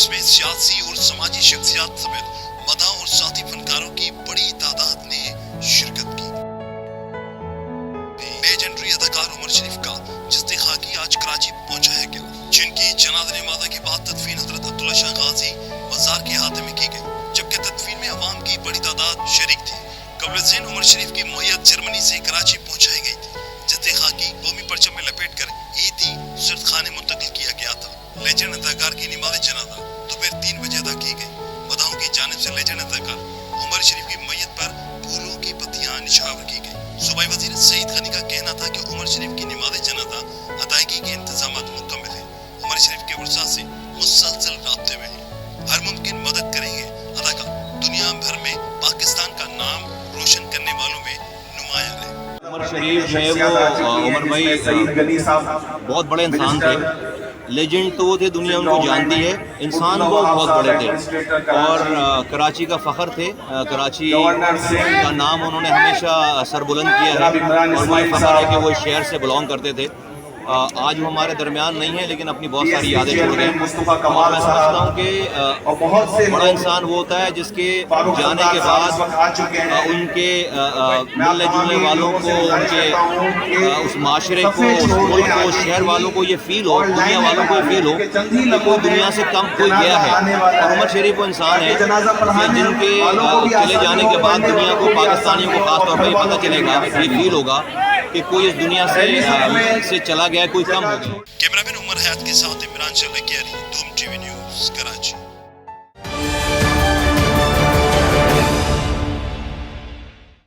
जिसमें सियासी और समाजी शख्सियात समेत मदा और साथी फनकारों की बड़ी तादाद ने शिरकत की। लेजेंडरी अदाकार उमर शरीफ का जस्ते खाकी आज कराची पहुंचाया गया, जिनकी जनाज़ा नमाज़ के बाद तदफीन हजरत अब्दुल्ला शाह गाजी मज़ार के अहाते में की गई, जबकि तदफीन में अवाम की बड़ी तादाद शरीक थी। कब्र उमर शरीफ की मोहियत जर्मनी से कराची पहुंचाई गई थी। जस्ते खाकी कौमी परचम में लपेट कर ईदी सर्दखाने मुंतकिल किया गया था। लेजेंड अदाकार की नमाज़ जनाज़ा दोपहर 3 बजे अदा की गई। मदाहों की जानिब से लेजेंड अदाकार उमर शरीफ की मैयत पर फूलों की पत्तियां निछावर की गई। सूबाई वज़ीर सईद गनी का कहना था कि उमर शरीफ की नमाज़ जनाज़ा अदायगी के इंतजामात मुकम्मल है। उमर शरीफ के वर्सा से मुसलसल राब्ते में है, हर मुमकिन मदद करेंगे। अदाकार दुनिया भर में पाकिस्तान का नाम रोशन करने वालों में नुमाया है। उमर शरीफ है वो उमर भाई बहुत बड़े इंसान थे। लेजेंड तो वो थे, दुनिया उनको जानती है। इंसान वो बहुत बड़े थे और कराची का फ़ख्र थे। कराची का नाम उन्होंने हमेशा सरबुलंद किया है और मुझे फ़ख्र है कि वो इस शहर से बिलोंग करते थे। आज वो हमारे दरमियान नहीं है, लेकिन अपनी बहुत सारी यादें छोड़ गए। और मैं समझता हूँ कि बड़ा इंसान वो होता है जिसके जाने के बाद उनके मिलने जुलने वालों को, उनके उस माशरे को, उस मुल्क को, उस शहर वालों को ये फील हो, दुनिया वालों को ये फील हो कि कोई दुनिया से कम कोई गया है। और उमर शरीफ वो इंसान है जिनके चले जाने के बाद दुनिया को, पाकिस्तानियों को खास तौर पर ये पता चलेगा, ये फील होगा कि कोई इस दुनिया से चला गया, कोई कम हो गया। कैमरामैन उमर हयात के साथ इमरान शर्मा, धूम टीवी न्यूज़, कराची।